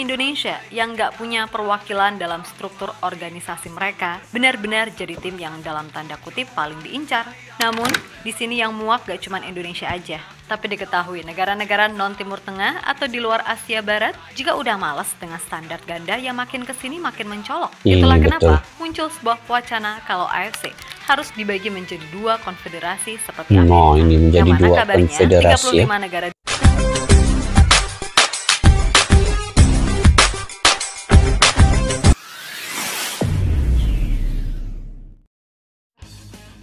Indonesia yang nggak punya perwakilan dalam struktur organisasi mereka benar-benar jadi tim yang dalam tanda kutip paling diincar. Namun, di sini yang muak gak cuman Indonesia aja, tapi diketahui negara-negara non-Timur Tengah atau di luar Asia Barat juga udah males dengan standar ganda yang makin kesini makin mencolok. Itulah kenapa muncul sebuah wacana kalau AFC harus dibagi menjadi dua konfederasi seperti Amerika. Ini menjadi yang mana dua kabarnya konfederasi 35 negara.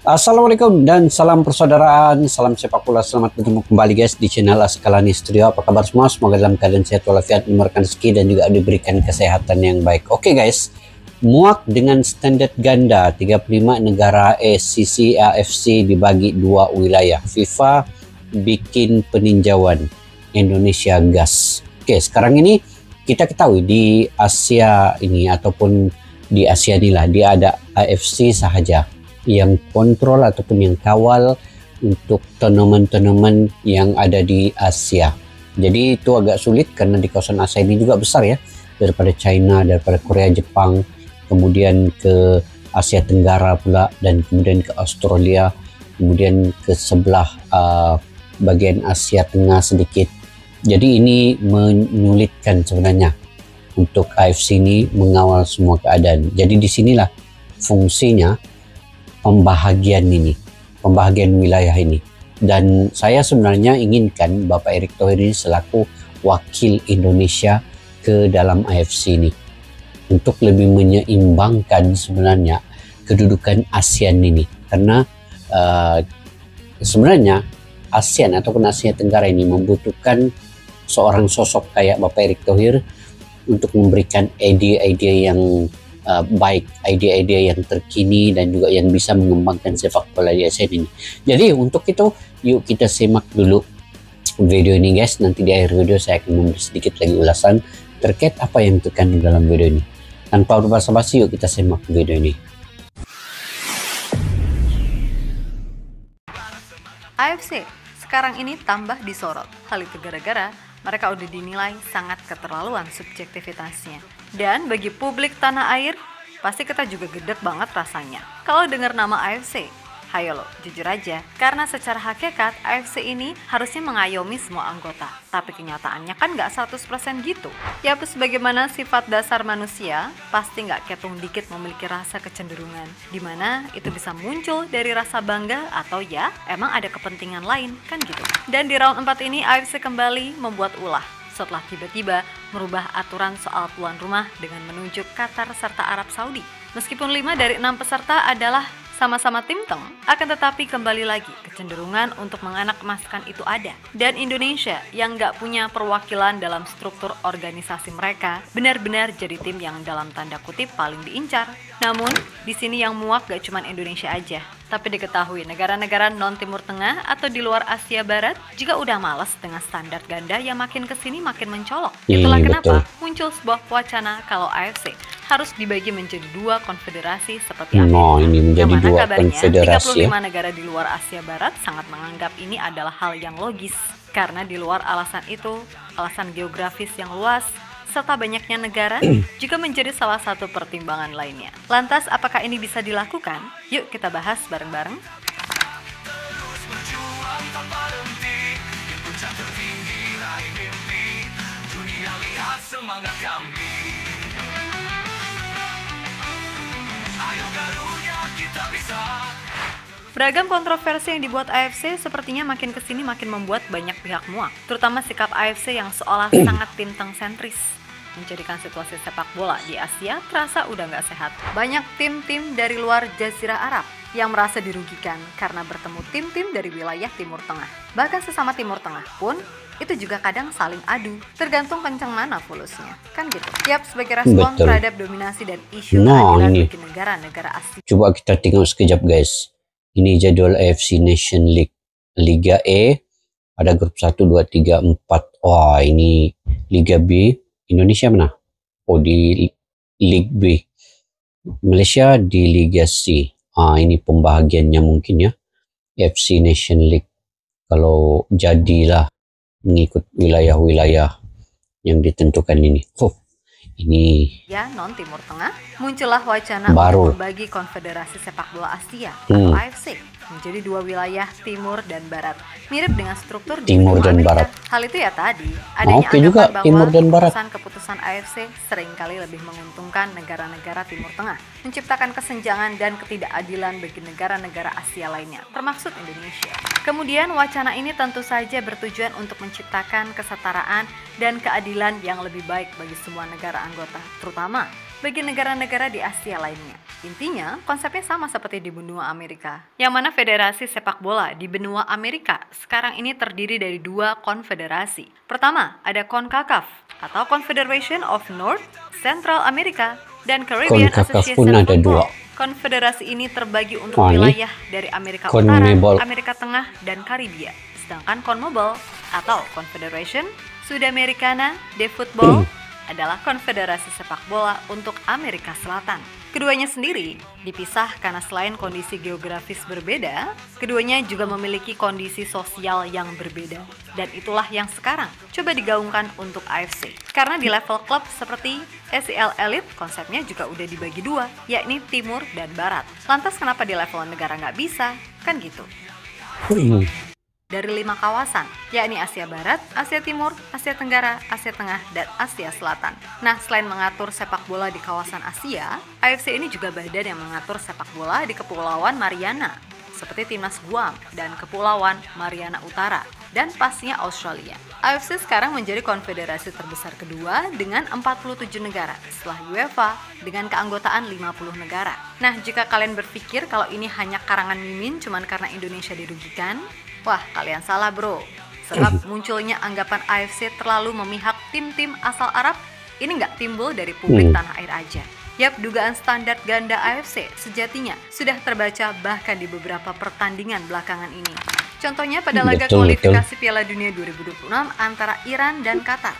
Assalamualaikum dan salam persaudaraan, salam sepak bola. Selamat bertemu kembali guys di channel Askalani Studio. Apa kabar semua? Semoga dalam keadaan sehat walafiat, dimurahkan rezeki dan juga diberikan kesehatan yang baik. Oke guys, muak dengan standar ganda 35 negara ACC AFC dibagi dua wilayah. FIFA bikin peninjauan, Indonesia gas. Oke, sekarang ini kita ketahui di Asia ini ataupun di Asia inilah dia ada AFC sahaja yang kontrol ataupun yang kawal untuk turnamen-turnamen yang ada di Asia. Jadi itu agak sulit karena di kawasan Asia ini juga besar ya, daripada China, daripada Korea, Jepang, kemudian ke Asia Tenggara pula, dan kemudian ke Australia, kemudian ke sebelah bagian Asia Tengah sedikit. Jadi ini menyulitkan sebenarnya untuk AFC ini mengawal semua keadaan. Jadi disinilah fungsinya pembahagian wilayah ini. Dan saya sebenarnya inginkan Bapak Erick Thohir ini selaku wakil Indonesia ke dalam AFC ini untuk lebih menyeimbangkan sebenarnya kedudukan ASEAN ini, karena sebenarnya ASEAN ataupun Asia Tenggara ini membutuhkan seorang sosok kayak Bapak Erick Thohir untuk memberikan ide-ide yang baik, ide-ide yang terkini dan juga yang bisa mengembangkan sepak bola di ASEAN ini. Jadi untuk itu yuk kita simak dulu video ini guys. Nanti di akhir video saya akan memberi sedikit lagi ulasan terkait apa yang terkandung dalam video ini. Tanpa berbasa-basi yuk kita simak video ini. AFC sekarang ini tambah disorot. Hal itu gara-gara mereka udah dinilai sangat keterlaluan subjektivitasnya. Dan bagi publik tanah air, pasti kita juga gedek banget rasanya kalau dengar nama AFC. Hayo lo, jujur aja, karena secara hakikat AFC ini harusnya mengayomi semua anggota. Tapi kenyataannya kan nggak 100% gitu. Ya sebagaimana sifat dasar manusia, pasti nggak ketung dikit memiliki rasa kecenderungan. Dimana itu bisa muncul dari rasa bangga atau ya emang ada kepentingan lain, kan gitu. Dan di round 4 ini AFC kembali membuat ulah setelah tiba-tiba merubah aturan soal tuan rumah dengan menunjuk Qatar serta Arab Saudi. Meskipun 5 dari 6 peserta adalah sama-sama tim teng, akan tetapi kembali lagi kecenderungan untuk menganak emaskan itu ada. Dan Indonesia yang nggak punya perwakilan dalam struktur organisasi mereka benar-benar jadi tim yang dalam tanda kutip paling diincar. Namun, di sini yang muak gak cuman Indonesia aja, tapi diketahui negara-negara non-Timur Tengah atau di luar Asia Barat juga udah males dengan standar ganda yang makin kesini makin mencolok. Itulah kenapa muncul sebuah wacana kalau AFC harus dibagi menjadi dua konfederasi seperti Amerika. Ini menjadi yang mana dua kabarnya konfederasi 35 negara di luar Asia Barat sangat menganggap ini adalah hal yang logis. Karena di luar alasan itu, alasan geografis yang luas, serta banyaknya negara juga menjadi salah satu pertimbangan lainnya. Lantas apakah ini bisa dilakukan? Yuk kita bahas bareng-bareng. Beragam kontroversi yang dibuat AFC sepertinya makin kesini makin membuat banyak pihak muak, terutama sikap AFC yang seolah sangat tim teng sentris, menjadikan situasi sepak bola di Asia terasa udah nggak sehat. Banyak tim-tim dari luar Jazirah Arab yang merasa dirugikan karena bertemu tim-tim dari wilayah Timur Tengah. Bahkan sesama Timur Tengah pun itu juga kadang saling adu, tergantung kencang mana fulusnya, kan gitu. Tiap sebagai respon terhadap dominasi dan isu keadilan bagi negara-negara Asia. Coba kita tengok sekejap guys. Ini jadwal AFC Nation League Liga E, ada grup 1, 2, 3, 4. Wah, ini Liga B. Indonesia mana? Oh, di League B. Malaysia di Liga C. Ini pembahagiannya mungkin ya. AFC Nation League. Kalau jadilah mengikut wilayah-wilayah yang ditentukan ini. Ini Ya, non Timur Tengah, muncullah wacana Baru. untuk membagi Konfederasi Sepak Bola Asia atau AFC menjadi dua wilayah Timur dan Barat, mirip dengan struktur di Timur benua dan Amerika. Barat. Hal itu ya tadi, adanya Oke juga, anggapan Timur dan bahwa Barat. keputusan AFC seringkali lebih menguntungkan negara-negara Timur Tengah, menciptakan kesenjangan dan ketidakadilan bagi negara-negara Asia lainnya, termasuk Indonesia. Kemudian wacana ini tentu saja bertujuan untuk menciptakan kesetaraan dan keadilan yang lebih baik bagi semua negara anggota, terutama bagi negara-negara di Asia lainnya. Intinya, konsepnya sama seperti di benua Amerika, yang mana federasi sepak bola di benua Amerika sekarang ini terdiri dari dua konfederasi. Pertama, ada CONCACAF atau Confederation of North Central America dan Caribbean CONCACAF Association pun ada Football. dua. Konfederasi ini terbagi untuk Wah, ini wilayah dari Amerika CONMEBOL. Utara, Amerika Tengah, dan Karibia. Sedangkan CONMEBOL atau Confederation Sudamericana de Football adalah konfederasi sepak bola untuk Amerika Selatan. Keduanya sendiri dipisah karena selain kondisi geografis berbeda, keduanya juga memiliki kondisi sosial yang berbeda. Dan itulah yang sekarang coba digaungkan untuk AFC. Karena di level klub seperti ACL Elite, konsepnya juga udah dibagi dua, yakni Timur dan Barat. Lantas kenapa di level negara nggak bisa? Kan gitu. Dari 5 kawasan, yakni Asia Barat, Asia Timur, Asia Tenggara, Asia Tengah, dan Asia Selatan. Nah, selain mengatur sepak bola di kawasan Asia, AFC ini juga badan yang mengatur sepak bola di Kepulauan Mariana, seperti Timnas Guam dan Kepulauan Mariana Utara, dan pastinya Australia. AFC sekarang menjadi konfederasi terbesar kedua dengan 47 negara, setelah UEFA dengan keanggotaan 50 negara. Nah, jika kalian berpikir kalau ini hanya karangan mimin cuman karena Indonesia dirugikan, wah, kalian salah bro. Sebab munculnya anggapan AFC terlalu memihak tim-tim asal Arab, ini nggak timbul dari publik tanah air aja. Yap, dugaan standar ganda AFC sejatinya sudah terbaca bahkan di beberapa pertandingan belakangan ini. Contohnya pada laga kualifikasi Piala Dunia 2026 antara Iran dan Qatar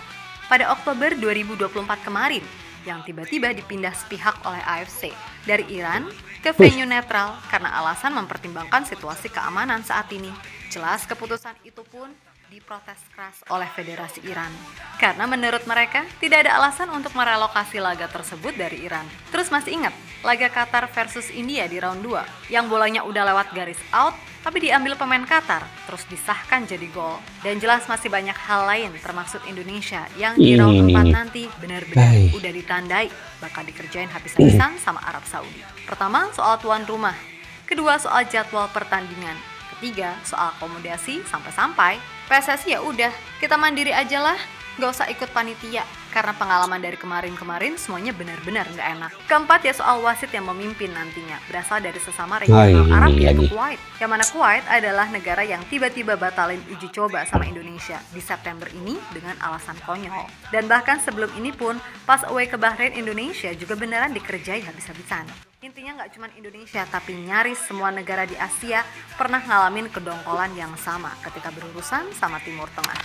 pada Oktober 2024 kemarin, yang tiba-tiba dipindah sepihak oleh AFC dari Iran ke venue netral karena alasan mempertimbangkan situasi keamanan saat ini. Jelas keputusan itu pun diprotes keras oleh Federasi Iran karena menurut mereka tidak ada alasan untuk merelokasi laga tersebut dari Iran. Terus masih ingat laga Qatar versus India di round 2 yang bolanya udah lewat garis out tapi diambil pemain Qatar terus disahkan jadi gol. Dan jelas masih banyak hal lain termasuk Indonesia yang di round 4 nanti benar-benar udah ditandai bakal dikerjain habis-habisan sama Arab Saudi. Pertama, soal tuan rumah. Kedua, soal jadwal pertandingan. Ketiga, soal akomodasi sampai-sampai PSSI ya udah, kita mandiri aja lah, gak usah ikut panitia. Karena pengalaman dari kemarin-kemarin semuanya benar-benar gak enak. Keempat ya soal wasit yang memimpin nantinya, berasal dari sesama regional Arab yaitu Kuwait. Yang mana Kuwait adalah negara yang tiba-tiba batalin uji coba sama Indonesia di September ini dengan alasan konyol. Dan bahkan sebelum ini pun, pas away ke Bahrain, Indonesia juga beneran dikerjai habis-habisan. Intinya nggak cuma Indonesia, tapi nyaris semua negara di Asia pernah ngalamin kedongkolan yang sama ketika berurusan sama Timur Tengah.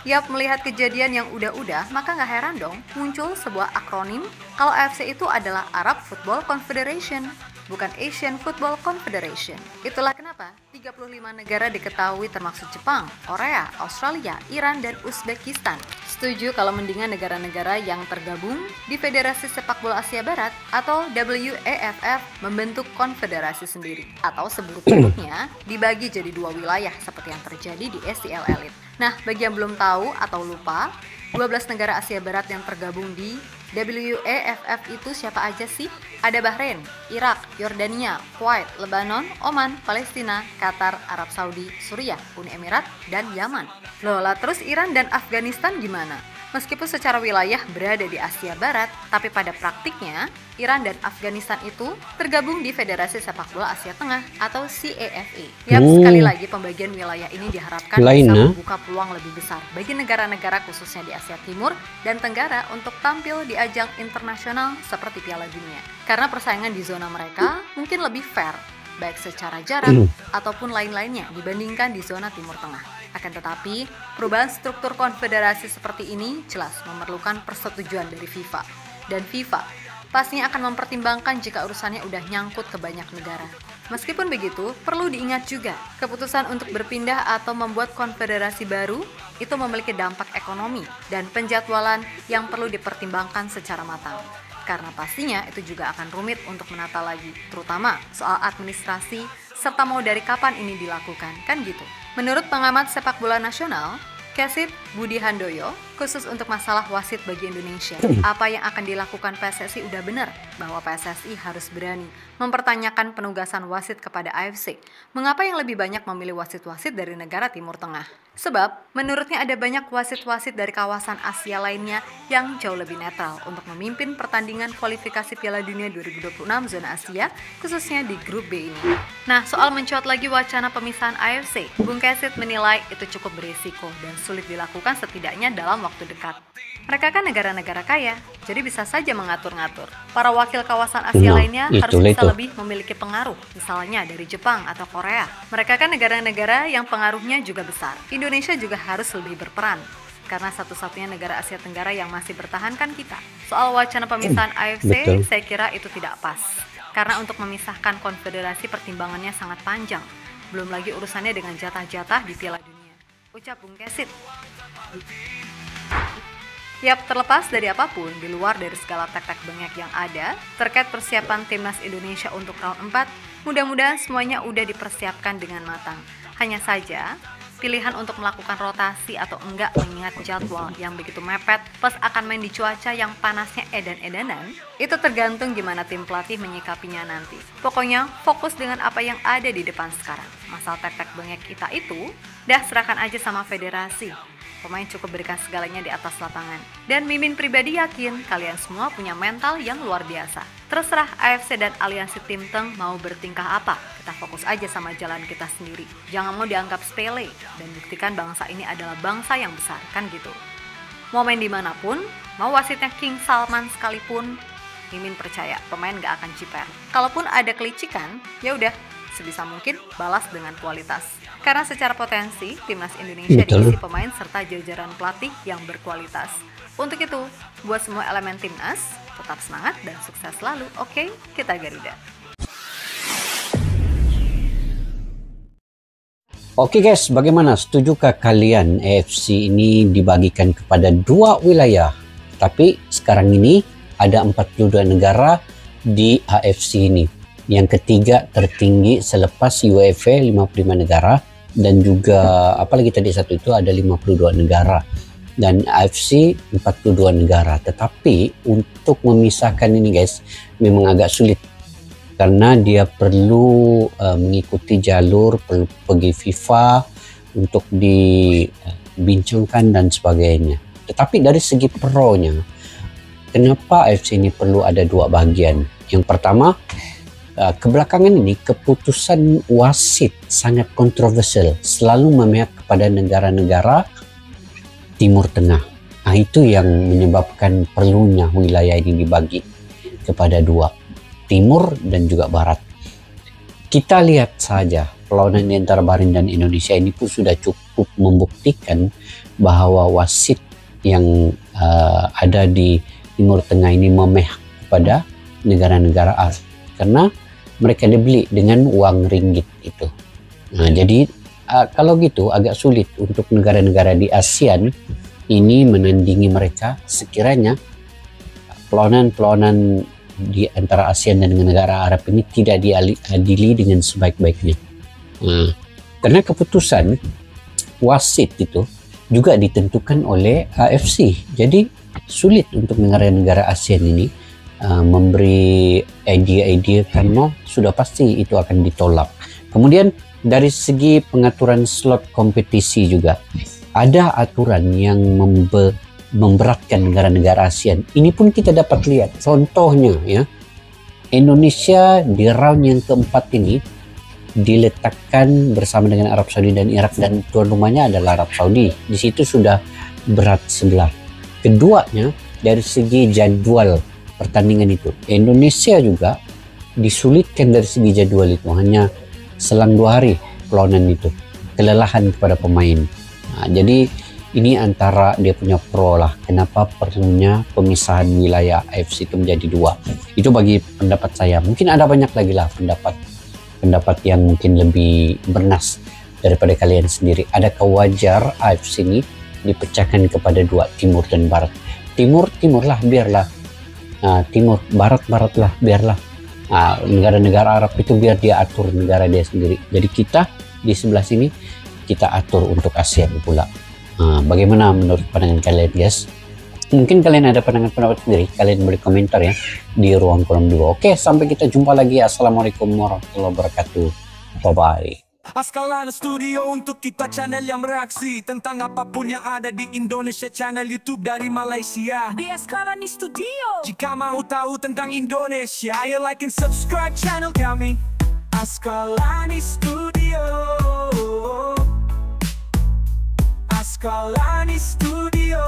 Yap, melihat kejadian yang udah-udah, maka nggak heran dong muncul sebuah akronim kalau AFC itu adalah Arab Football Confederation, bukan Asian Football Confederation. Itulah kenapa 35 negara diketahui termasuk Jepang, Korea, Australia, Iran, dan Uzbekistan setuju kalau mendingan negara-negara yang tergabung di Federasi Sepak Bola Asia Barat atau WAFF membentuk konfederasi sendiri atau seburuk-buruknya dibagi jadi dua wilayah seperti yang terjadi di ACL Elite. Nah, bagi yang belum tahu atau lupa, 12 negara Asia Barat yang tergabung di WAFF itu siapa aja sih? Ada Bahrain, Irak, Yordania, Kuwait, Lebanon, Oman, Palestina, Qatar, Arab Saudi, Suriah, Uni Emirat, dan Yaman. Loh lah, terus Iran dan Afghanistan gimana? Meskipun secara wilayah berada di Asia Barat, tapi pada praktiknya Iran dan Afghanistan itu tergabung di Federasi Sepak Bola Asia Tengah atau CAFA. Yap, sekali lagi pembagian wilayah ini diharapkan bisa membuka peluang lebih besar bagi negara-negara khususnya di Asia Timur dan Tenggara untuk tampil di ajang internasional seperti Piala Dunia. Karena persaingan di zona mereka mungkin lebih fair, baik secara jarak ataupun lain-lainnya dibandingkan di zona Timur Tengah. Akan tetapi, perubahan struktur konfederasi seperti ini jelas memerlukan persetujuan dari FIFA. Dan FIFA pastinya akan mempertimbangkan jika urusannya udah nyangkut ke banyak negara. Meskipun begitu, perlu diingat juga, keputusan untuk berpindah atau membuat konfederasi baru itu memiliki dampak ekonomi dan penjadwalan yang perlu dipertimbangkan secara matang. Karena pastinya itu juga akan rumit untuk menata lagi, terutama soal administrasi serta mau dari kapan ini dilakukan, kan gitu. Menurut pengamat sepak bola nasional, Kesit Budi Handoyo, khusus untuk masalah wasit bagi Indonesia, apa yang akan dilakukan PSSI udah benar bahwa PSSI harus berani mempertanyakan penugasan wasit kepada AFC. Mengapa yang lebih banyak memilih wasit-wasit dari negara Timur Tengah? Sebab, menurutnya ada banyak wasit-wasit dari kawasan Asia lainnya yang jauh lebih netral untuk memimpin pertandingan kualifikasi Piala Dunia 2026 zona Asia, khususnya di grup B ini. Nah, soal mencuat lagi wacana pemisahan AFC, Bung Kesit menilai itu cukup berisiko dan sulit dilakukan setidaknya dalam waktu dekat. Mereka kan negara-negara kaya, jadi bisa saja mengatur-ngatur. Para wakil kawasan Asia lainnya harus bisa lebih memiliki pengaruh, misalnya dari Jepang atau Korea. Mereka kan negara-negara yang pengaruhnya juga besar. Indonesia juga harus lebih berperan, karena satu-satunya negara Asia Tenggara yang masih bertahan kan kita. Soal wacana pemisahan AFC, saya kira itu tidak pas. Karena untuk memisahkan konfederasi pertimbangannya sangat panjang. Belum lagi urusannya dengan jatah-jatah di Piala Dunia. Ucap Bung Kesit. Yap, terlepas dari apapun, di luar dari segala tek-tek bengek yang ada, terkait persiapan Timnas Indonesia untuk round 4, mudah-mudahan semuanya udah dipersiapkan dengan matang. Hanya saja, pilihan untuk melakukan rotasi atau enggak mengingat jadwal yang begitu mepet, plus akan main di cuaca yang panasnya edan-edanan, itu tergantung gimana tim pelatih menyikapinya nanti. Pokoknya, fokus dengan apa yang ada di depan sekarang. Masalah tek-tek bengek kita itu, dah serahkan aja sama federasi. Pemain cukup berikan segalanya di atas lapangan. Dan Mimin pribadi yakin kalian semua punya mental yang luar biasa. Terserah AFC dan aliansi Tim Teng mau bertingkah apa. Kita fokus aja sama jalan kita sendiri. Jangan mau dianggap sepele dan buktikan bangsa ini adalah bangsa yang besar, kan gitu. Mau main dimanapun, mau wasitnya King Salman sekalipun, Mimin percaya pemain gak akan ciper. Kalaupun ada kelicikan, ya udah sebisa mungkin balas dengan kualitas. Karena secara potensi, Timnas Indonesia diisi pemain serta jajaran pelatih yang berkualitas. Untuk itu, buat semua elemen Timnas, tetap semangat dan sukses selalu. Oke, kita Garuda. Oke guys, bagaimana? Setujukah kalian AFC ini dibagikan kepada 2 wilayah? Tapi sekarang ini ada 42 negara di AFC ini. Yang ketiga tertinggi selepas UEFA 55 negara dan juga apalagi tadi satu itu ada 52 negara dan AFC 42 negara. Tetapi untuk memisahkan ini guys memang agak sulit karena dia perlu mengikuti jalur, perlu pergi FIFA untuk dibincangkan dan sebagainya. Tetapi dari segi pro-nya, kenapa AFC ini perlu ada 2 bagian? Yang pertama, kebelakangan ini keputusan wasit sangat kontroversial, selalu memihak kepada negara-negara Timur Tengah. Nah, itu yang menyebabkan perlunya wilayah ini dibagi kepada 2, Timur dan juga Barat. Kita lihat saja perlawanan di antara Bahrain dan Indonesia ini pun sudah cukup membuktikan bahwa wasit yang ada di Timur Tengah ini memihak kepada negara-negara Arab karena mereka dibeli dengan uang ringgit itu. Nah, jadi kalau gitu agak sulit untuk negara-negara di ASEAN ini menandingi mereka sekiranya perlawanan di antara ASEAN dan negara Arab ini tidak diadili dengan sebaik-baiknya. Nah, karena keputusan wasit itu juga ditentukan oleh AFC. Jadi sulit untuk negara-negara ASEAN ini memberi idea-idea karena sudah pasti itu akan ditolak. Kemudian dari segi pengaturan slot kompetisi juga ada aturan yang memberatkan negara-negara ASEAN. Ini pun kita dapat lihat contohnya ya. Indonesia di round yang keempat ini diletakkan bersama dengan Arab Saudi dan Irak dan tuan rumahnya adalah Arab Saudi. Di situ sudah berat sebelah. Keduanya dari segi jadwal pertandingan itu, Indonesia juga disulitkan dari segi jadwal itu, hanya selang 2 hari perlawanan itu, kelelahan kepada pemain. Nah, jadi ini antara dia punya pro lah. Kenapa perlunya pemisahan wilayah AFC itu menjadi dua? Itu bagi pendapat saya. Mungkin ada banyak lagi lah pendapat yang mungkin lebih bernas daripada kalian sendiri. Adakah wajar AFC ini dipecahkan kepada dua, timur dan barat? Timur lah biarlah, timur, barat lah biarlah. Negara-negara Arab itu biar dia atur negara dia sendiri. Jadi kita di sebelah sini kita atur untuk ASEAN pula. Bagaimana menurut pandangan kalian guys? Mungkin kalian ada pendapat sendiri, kalian boleh komentar ya di ruang kolom dulu. Oke, sampai kita jumpa lagi. Assalamualaikum warahmatullahi wabarakatuh. Bye bye. Askalana Studio untuk kita, channel yang bereaksi tentang apapun yang ada di Indonesia. Channel YouTube dari Malaysia di Askalani Studio. Jika mau tahu tentang Indonesia, ayo like and subscribe channel kami Askalani Studio. Askalani Studio.